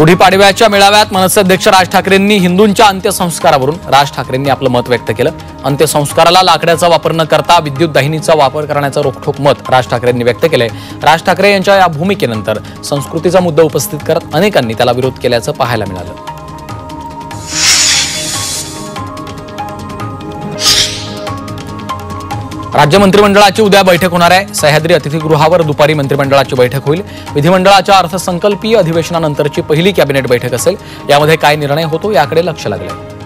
गुढीपाडव्याच्या मेळाव्यात मनसे अध्यक्ष राज ठाकरेंनी हिंदूंच्या अंत्यसंस्कारावरून राज ठाकरेंनी आपलं मत व्यक्त केलं। अंत्यसंस्काराला लाकडाचा वापर न करता विद्युत दाहिनीचा वापर करण्याचं रोखठोक मत राज ठाकरेंनी व्यक्त केलंय। राज ठाकरे यांच्या या भूमिकेनंतर संस्कृतीचा मुद्दा उपस्थित करत अनेकांनी त्याला विरोध केल्याचं पाहायला मिळालं। राज्य मंत्रिमंडळाची उद्या बैठक होणार आहे। सह्याद्री अतिथीगृहावर दुपारी मंत्रिमंडळाची बैठक होईल। विधिमंडळाच्या अर्थसंकल्पीय अधिवेशनानंतरची पहिली कॅबिनेट बैठक असेल। यामध्ये काय निर्णय होतो याकडे लक्ष लागलंय।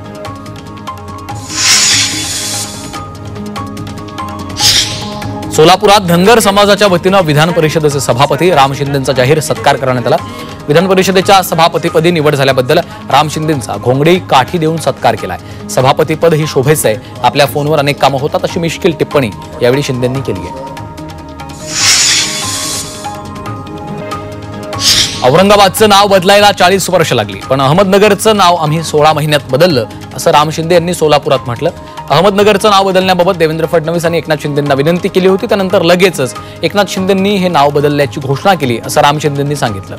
सोलापुरात धनगर समाजाच्या वतीनं विधान परिषदेचे सभापती राम शिंदेंचा जाहीर सत्कार करण्यात आला। विधान परिषदेच्या सभापतीपदी निवड झाल्याबद्दल राम शिंदेंचा घोंगडी काठी देऊन सत्कार केलाय। सभापतीपद ही शोभेचं आहे, आपल्या फोनवर अनेक कामं होतात अशी मिश्किल टिप्पणी यावेळी शिंदेंनी केली आहे। औरंगाबादचं नाव बदलायला 40 वर्ष लागली, पण अहमदनगरचं नाव आम्ही 16 महिन्यात बदललं असं राम शिंदे यांनी सोलापुरात म्हटलं। अहमदनगरचं नाव बदलण्याबाबत देवेंद्र फडणवीस यांनी एकनाथ शिंदेंना विनंती केली होती, त्यानंतर लगेचच एकनाथ शिंदेंनी हे नाव बदलल्याची घोषणा केली असं राम शिंदेंनी सांगितलं।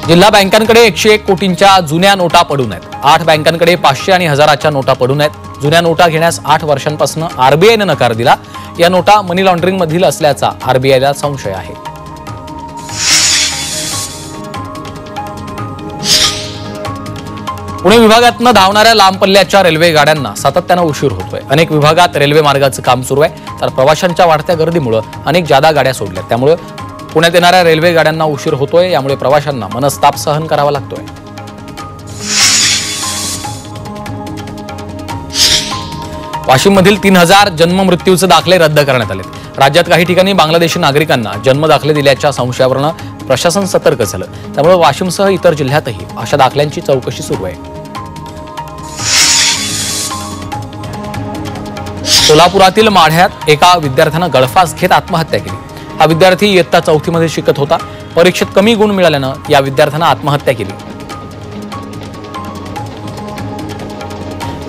जिल्हा बँकांकडे 101 कोटींच्या जुन्या नोटा पडून आहेत। 8 बँकांकडे 500 आणि 1000च्या नोटा पडून आहेत। जुन्या नोटा घेण्यास 8 वर्षांपासून आरबीआयने नकार दिला। या नोटा मनी लॉन्ड्रिंग मधील असल्याचा आरबीआयला संशय आहे। पुणे विभागातून धावणाऱ्या लांब पल्ल्याच्या रेल्वे गाड्यांना सातत्यानं उशीर होतोय। अनेक विभागात रेल्वे मार्गाचं काम सुरू आहे, तर प्रवाशांच्या वाढत्या गर्दीमुळे अनेक जादा गाड्या सोडल्या, त्यामुळे पुण्यात येणाऱ्या रेल्वे गाड्यांना उशीर होतोय। यामुळे प्रवाशांना मनस्ताप सहन करावा लागतोय। वाशिममधील 3000 जन्ममृत्यूचे दाखले रद्द करण्यात आले। राज्यात काही ठिकाणी बांगलादेशी नागरिकांना जन्म दाखले दिल्याच्या संशयावरून प्रशासन सतर्क झालं, त्यामुळे वाशिमसह इतर जिल्ह्यातही अशा दाखल्यांची चौकशी सुरू आहे। सोलापुरातील माढ्यात एका विद्यार्थ्यानं गळफास घेत आत्महत्या केली। हा विद्यार्थी इयत्ता 4थी मध्ये शिकत होता। परीक्षेत कमी गुण मिळाल्यानं या विद्यार्थ्यानं आत्महत्या केली।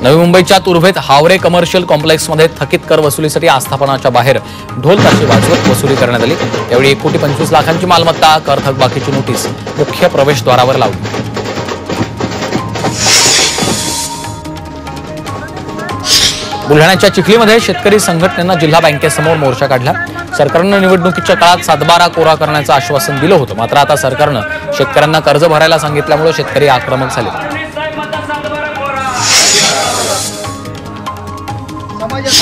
नवी मुंबईच्या तुर्भेत हावरे कमर्शियल कॉम्प्लेक्समध्ये थकीत कर वसुलीसाठी आस्थापनाच्या बाहेर ढोल ताशे वाजवत वसुली करण्यात आली। यावेळी 1,25,00,000ची मालमत्ता, कर थकबाकीची नोटीस मुख्य प्रवेशद्वारावर लावली। बुलढाण्याच्या चिखलीमध्ये शेतकरी संघटनेनं जिल्हा बँकेसमोर मोर्चा काढला। सरकारनं निवडणुकीच्या काळात 7/12 कोरा करण्याचं आश्वासन दिलं होतं, मात्र आता सरकारनं शेतकऱ्यांना कर्ज भरायला सांगितल्यामुळे शेतकरी आक्रमक झाले।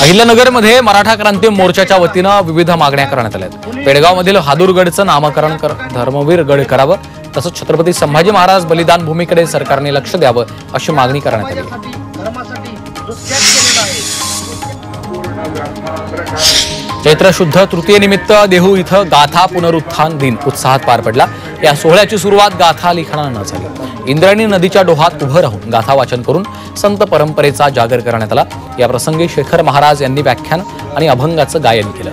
अहिल्यानगरमध्ये मराठा क्रांती मोर्चाच्या वतीनं विविध मागण्या करण्यात आल्या। पेडगावमधील हादूरगडचं नामकरण धर्मवीर गड करावं, तसंच छत्रपती संभाजी महाराज बलिदान भूमीकडे सरकारने लक्ष द्यावं अशी मागणी करण्यात आली। चैत्र शुद्ध तृतीयेनिमित्त देहू इथं गाथा पुनरुत्थान दिन उत्साहात पार पडला। या सोहळ्याची सुरुवात गाथा लिखाणानं झाली। इंद्रायणी नदीच्या डोहात उभं राहून गाथा वाचन करून संत परंपरेचा जागर करण्यात आला। या प्रसंगी शेखर महाराज यांनी व्याख्यान आणि अभंगाचं गायन केलं।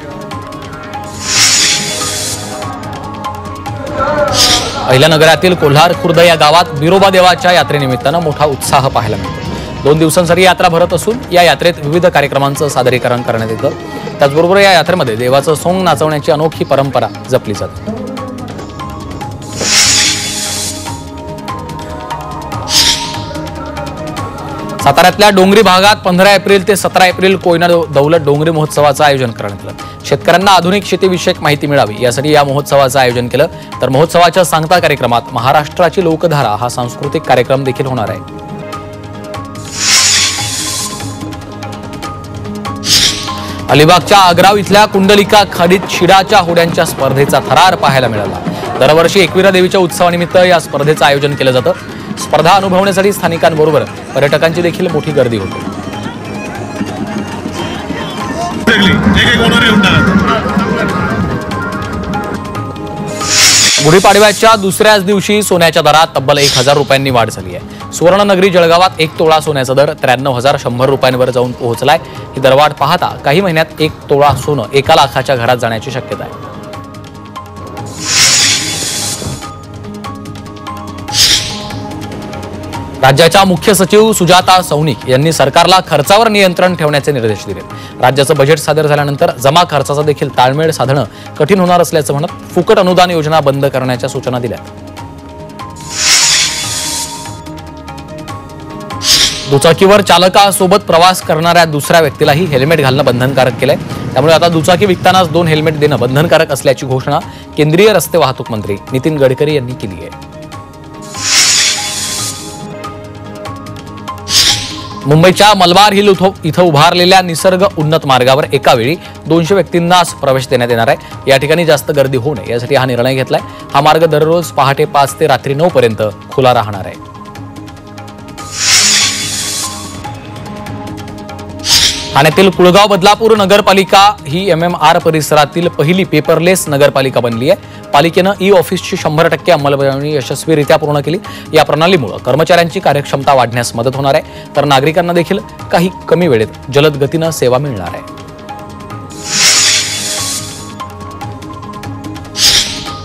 अहिल्यानगरातील कोल्हार खुर्द या गावात बिरोबा देवाच्या यात्रेनिमित्तानं मोठा उत्साह पाहायला मिळतो। 2 दिवसांसाठी यात्रा भरत असून या यात्रेत विविध कार्यक्रमांचं सादरीकरण करण्यात येतं। त्याचबरोबर या यात्रेमध्ये देवाचं सोंग नाचवण्याची अनोखी परंपरा जपली जाते। साताऱ्यातल्या डोंगरी भागात 15 एप्रिल ते 17 एप्रिल कोयना दौलत डोंगरी महोत्सवाचं आयोजन करण्यात आलं। शेतकऱ्यांना आधुनिक शेतीविषयक माहिती मिळावी यासाठी या महोत्सवाचं आयोजन केलं। तर महोत्सवाच्या सांगता कार्यक्रमात महाराष्ट्राची लोकधारा हा सांस्कृतिक कार्यक्रम देखील होणार आहे। अलिबागच्या आग्राव इथल्या कुंडलिका खाडीत शिडाच्या होड्यांच्या स्पर्धेचा थरार पाहायला मिळाला। दरवर्षी एकविरा देवीच्या उत्सवानिमित्त या स्पर्धेचं आयोजन केलं जातं। स्पर्धा अनुभवण्यासाठी स्थानिकांबरोबर पर्यटकांची देखील मोठी गर्दी होते। गुढीपाडव्याच्या दुसऱ्याच दिवशी सोन्याच्या दरात तब्बल 1000 रुपयांनी वाढ झाली आहे। सुवर्णनगरी जळगावात 1 तोळा सोन्याचा दर 93,100 रुपयांवर जाऊन पोहोचलाय। ही दरवाढ पाहता काही महिन्यात 1 तोळा सोनं 1 लाखाच्या घरात जाण्याची शक्यता आहे। राज्याच्या मुख्य सचिव सुजाता सौनिक यांनी सरकारला खर्चावर नियंत्रण ठेवण्याचे निर्देश दिले. राज्याचं बजेट सादर झाल्यानंतर जमा खर्चाचा देखील ताळमेळ साधणं कठीण होणार असल्याचं म्हणत फुकट अनुदान योजना बंद करण्याच्या सूचना दिल्या. दुचाकीवर चालकासोबत प्रवास करणाऱ्या दुसऱ्या व्यक्तीलाही हेल्मेट घालणं बंधनकारक केलंय. त्यामुळे आता दुचाकी विकतानाच 2 हेल्मेट देणं बंधनकारक असल्याची घोषणा केंद्रीय रस्ते वाहतूक मंत्री नितीन गडकरी यांनी केली आहे. मुंबईच्या मलबार हिल इथं उभारलेल्या निसर्ग उन्नत मार्गावर एका वेळी 200 व्यक्तींनाच प्रवेश देण्यात येणार आहे. या ठिकाणी जास्त गर्दी होऊ नये यासाठी हा निर्णय घेतलाय. हा मार्ग दररोज पहाटे 5 ते रात्री 9 पर्यंत खुला राहणार आहे. ठाण्यातील कुळगाव बदलापूर नगरपालिका ही MMR परिसरातील पहिली पेपरलेस नगरपालिका बनली आहे. पालिकेनं ई-ऑफिसची 100% अंमलबजावणी यशस्वीरित्या पूर्ण केली. या प्रणालीमुळे कर्मचाऱ्यांची कार्यक्षमता वाढण्यास मदत होणार आहे, तर नागरिकांना देखील काही कमी वेळेत जलद गतीनं सेवा मिळणार आहे.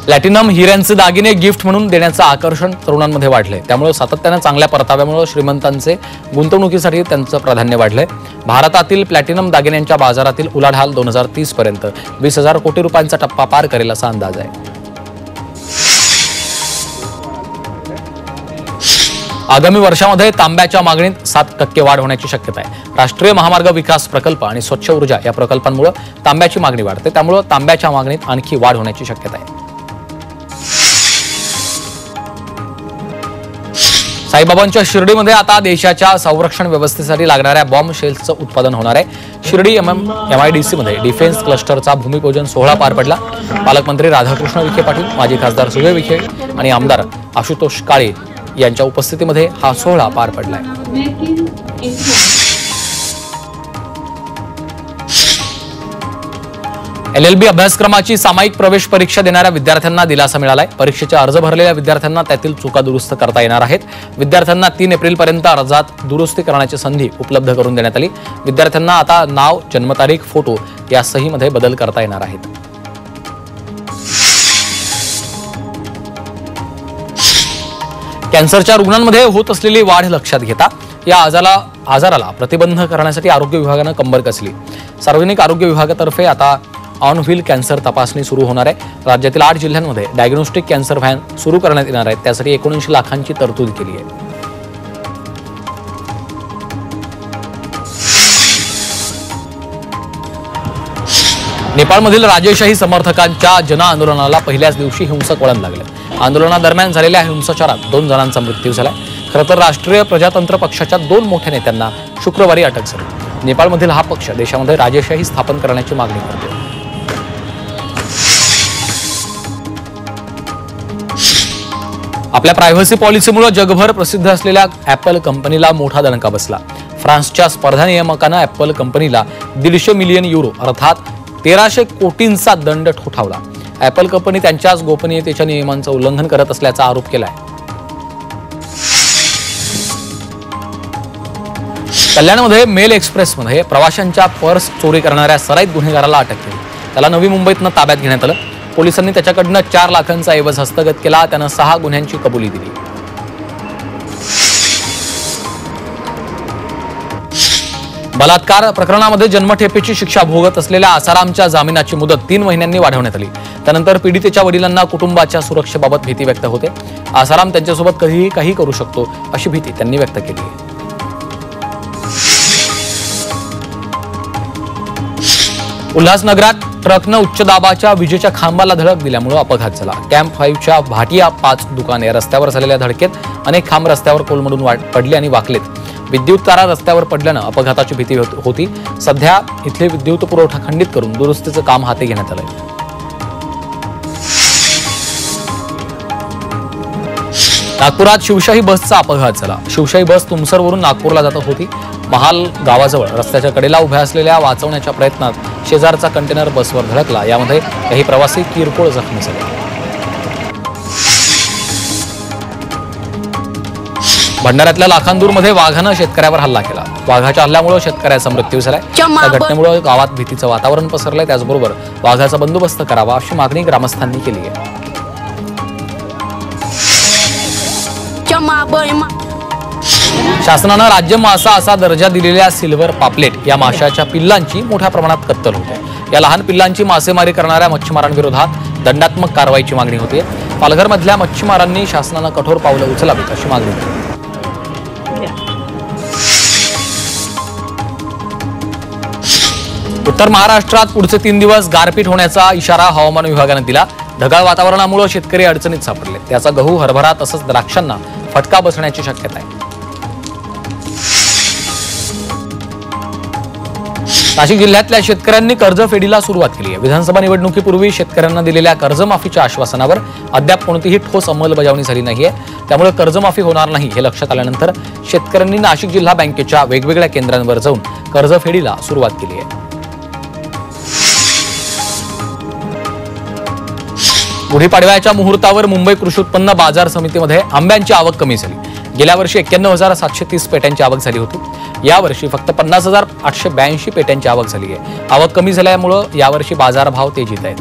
प्लॅटिनम हिऱ्यांचे दागिने गिफ्ट म्हणून देण्याचं आकर्षण तरुणांमध्ये वाढलंय. त्यामुळे सातत्यानं चांगल्या परताव्यामुळे श्रीमंतांचे गुंतवणुकीसाठी त्यांचं प्राधान्य वाढलंय. भारतातील प्लॅटिनम दागिन्यांच्या बाजारातील उलाढाल 2030 पर्यंत 20,000 कोटी रुपयांचा टप्पा पार करेल असा अंदाज आहे. आगामी वर्षामध्ये तांब्याच्या मागणीत 7% वाढ होण्याची शक्यता आहे. राष्ट्रीय महामार्ग विकास प्रकल्प आणि स्वच्छ ऊर्जा या प्रकल्पांमुळे तांब्याची मागणी वाढते. त्यामुळे तांब्याच्या मागणीत आणखी वाढ होण्याची शक्यता आहे. साईबाबांच्या शिर्डीमध्ये आता देशाच्या संरक्षण व्यवस्थेसाठी लागणाऱ्या बॉम्ब शेल्सचं उत्पादन होणार आहे. शिर्डी MIDC मध्ये डिफेन्स क्लस्टरचा भूमिपूजन सोहळा पार पडला. पालकमंत्री राधाकृष्ण विखे पाटील, माजी खासदार सुजय विखे आणि आमदार आशुतोष काळे यांच्या उपस्थितीमध्ये हा सोहळा पार पडलाय. LLB अभ्यासक्रमाची सामायिक प्रवेश परीक्षा देणाऱ्या विद्यार्थ्यांना दिलासा मिळालाय. परीक्षेचे अर्ज भरलेल्या विद्यार्थ्यांना त्यातील चुका दुरुस्त करता येणार आहेत. विद्यार्थ्यांना 3 एप्रिलपर्यंत अर्जात दुरुस्ती करण्याची संधी उपलब्ध करून देण्यात आली. विद्यार्थ्यांना आता नाव, जन्मतारीख, फोटो या सहीमध्ये बदल करता येणार आहेत. कॅन्सरच्या रुग्णांमध्ये होत असलेली वाढ लक्षात घेता या आजाराला प्रतिबंध करण्यासाठी आरोग्य विभागानं कंबर कसली. सार्वजनिक आरोग्य विभागातर्फे आता ऑन व्हील कॅन्सर तपासणी सुरू होणार आहे. राज्यातील 8 जिल्ह्यांमध्ये डायग्नोस्टिक कॅन्सर व्हॅन सुरू करण्यात येणार आहे. त्यासाठी 19 लाखांची तरतूद केली आहे. नेपाळमधील राजेशाही समर्थकांच्या जनआंदोलनाला पहिल्याच दिवशी हिंसक वळण लागलं. आंदोलनादरम्यान झालेल्या हिंसाचारात 2 जणांचा मृत्यू झाला. खरं तर राष्ट्रीय प्रजातंत्र पक्षाच्या 2 मोठ्या नेत्यांना शुक्रवारी अटक झाली. नेपाळमधील हा पक्ष देशामध्ये राजेशाही स्थापन करण्याची मागणी करतो. आपल्या प्रायव्हसी पॉलिसीमुळे जगभर प्रसिद्ध असलेल्या ऍपल कंपनीला मोठा दणका बसला. फ्रान्सच्या स्पर्धा नियामकानं ऍपल कंपनीला 150 मिलियन युरो अर्थात 1300 कोटींचा दंड ठोठावला. ऍपल कंपनी त्यांच्याच गोपनीयतेच्या नियमांचं उल्लंघन करत असल्याचा आरोप केलाय. कल्याणमध्ये मेल एक्सप्रेसमध्ये प्रवाशांच्या पर्स चोरी करणाऱ्या सराईत गुन्हेगाराला अटक केली. त्याला नवी मुंबईतनं ताब्यात घेण्यात आलं. पोलिसांनी त्याच्याकडनं 4 लाखांचा ऐवज हस्तगत केला. त्यानं 6 गुन्ह्यांची कबुली दिली. बलात्कार प्रकरणामध्ये जन्मठेपेची शिक्षा भोगत असलेल्या आसारामच्या जामिनाची मुदत 3 महिन्यांनी वाढवण्यात आली. त्यानंतर पीडितेच्या वडिलांना कुटुंबाच्या सुरक्षेबाबत भीती व्यक्त होते. आसाराम त्यांच्यासोबत कधीही काही करू शकतो अशी भीती त्यांनी व्यक्त केली आहे. उल्हासनगरात ट्रकनं उच्च दाबाच्या विजेच्या खांबाला धडक दिल्यामुळे अपघात झाला. कॅम्प 5च्या भाटिया 5 दुकाने रस्त्यावर झालेल्या धडकेत अनेक खांब रस्त्यावर कोलमडून पडले आणि वाकलेत. विद्युत तारा रस्त्यावर पडल्यानं अपघाताची भीती होती. सध्या इथले विद्युत पुरवठा खंडित करून दुरुस्तीचं काम हाती घेण्यात आलंय. नागपुरात शिवशाही बसचा अपघात झाला. शिवशाही बस तुमसरवरून नागपूरला जात होती. महाल गावाजवळ रस्त्याच्या कडेला उभ्या असलेल्या वाचवण्याच्या प्रयत्नात शेजारचा कंटेनर बसवर धडकला. यामध्ये काही प्रवासी किरकोळ जखमी झाले. भंडाऱ्यातल्या लाखांदूरमध्ये वाघानं शेतकऱ्यावर हल्ला केला. वाघाच्या हल्ल्यामुळे शेतकऱ्याचा मृत्यू झालाय. या घटनेमुळे गावात भीतीचं वातावरण पसरलंय. त्याचबरोबर वाघाचा बंदोबस्त करावा अशी मागणी ग्रामस्थांनी केली आहे. शासनानं राज्य मासा असा दर्जा दिलेल्या सिल्वर पापलेट या माशाच्या पिल्लांची मोठ्या प्रमाणात कत्तल होते। या लहान पिल्लांची मासेमारी करणाऱ्या मच्छीमारांविरोधात दंडात्मक कारवाईची मागणी होती। पालघरमधल्या मच्छीमारांनी शासनानं कठोर पावलं उचलावीत अशी मागणी केली। उत्तर महाराष्ट्रात पुढचे 3 दिवस गारपीट होण्याचा इशारा हवामान विभागाने दिला। ढगाळ वातावरणामुळे शेतकरी अडचणीत सापडले। त्याचा गहू, हरभरा तसंच द्राक्षांना फटका बसण्याची शक्यता आहे। नाशिक जिल्ह्यातल्या शेतकऱ्यांनी कर्जफेडीला सुरुवात केली आहे। विधानसभा निवडणुकीपूर्वी शेतकऱ्यांना दिलेल्या कर्जमाफीच्या आश्वासनावर अद्याप कोणतीही ठोस अंमलबजावणी झाली नाहीये। त्यामुळे कर्जमाफी होणार नाही हे लक्षात आल्यानंतर शेतकऱ्यांनी नाशिक जिल्हा बँकेच्या वेगवेगळ्या केंद्रांवर जाऊन कर्जफेडीला सुरुवात केली आहे। गुढीपाडव्याच्या मुहूर्तावर मुंबई कृषी उत्पन्न बाजार समितीमध्ये आंब्यांची आवक कमी झाली। गेल्या वर्षी 91,730 पेट्यांची आवक झाली होती। यावर्षी फक्त 50,882 पेट्यांची आवक झाली आहे। आवक कमी झाल्यामुळे यावर्षी बाजारभाव तेजीत आहेत।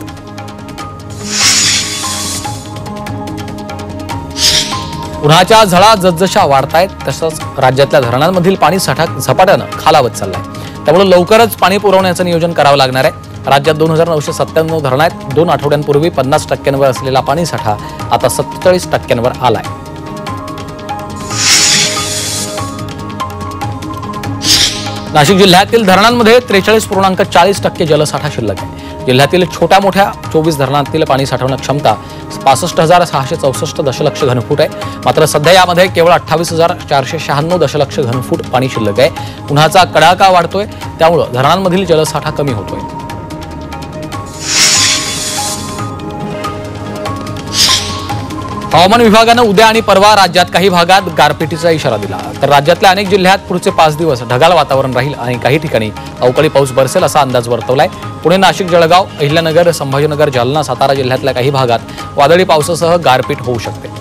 उन्हाच्या झळा जसजशा वाढतायत तसंच राज्यातल्या धरणांमधील पाणी साठा झपाट्यानं खालावत चाललाय। त्यामुळे लवकरच पाणी पुरवण्याचं नियोजन करावं लागणार आहे। राज्यात 2,997 धरणं आहेत। 2 आठवड्यांपूर्वी 50% असलेला पाणी साठा आता 47% आलाय। नाशिक जिल्ह्यातील धरणांमध्ये 43.40% जलसाठा शिल्लक आहे। जिल्ह्यातील छोट्या मोठ्या 24 धरणांतील पाणी साठवण क्षमता 65,664 दशलक्ष घनफूट आहे। मात्र सध्या यामध्ये केवळ 28,496 दशलक्ष घनफूट पाणी शिल्लक आहे। उन्हाचा कडाका वाढतोय, त्यामुळे धरणांमधील जलसाठा कमी होतोय। हवामान विभागानं उद्या आणि परवा राज्यात काही भागात गारपिटीचा इशारा दिला। तर राज्यातल्या अनेक जिल्ह्यात पुढचे 5 दिवस ढगाळ वातावरण राहील आणि काही ठिकाणी अवकाळी पाऊस बरसेल असा अंदाज वर्तवलाय। पुणे, नाशिक, जळगाव, अहिल्यानगर, संभाजीनगर, जालना, सातारा जिल्ह्यातल्या काही भागात वादळी पावसासह गारपीट होऊ शकते।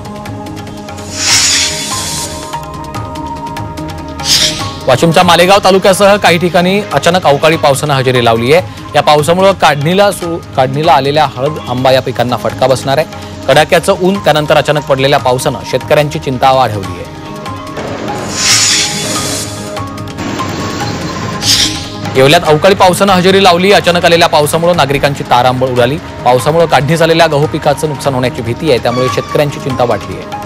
वाशिमच्या मालेगाव तालुक्यासह काही ठिकाणी अचानक अवकाळी पावसानं हजेरी लावली आहे। या पावसामुळे काढणीला आलेल्या हळद, आंबा या पिकांना फटका बसणार आहे। कडाक्याचं ऊन त्यानंतर अचानक पडलेल्या पावसानं शेतकऱ्यांची चिंता वाढवली आहे। येवल्यात अवकाळी पावसानं हजेरी लावली। अचानक आलेल्या पावसामुळे नागरिकांची तारांबळ उडाली। पावसामुळे काढणी झालेल्या गहू पिकाचं नुकसान होण्याची भीती आहे, त्यामुळे शेतकऱ्यांची चिंता वाढली आहे।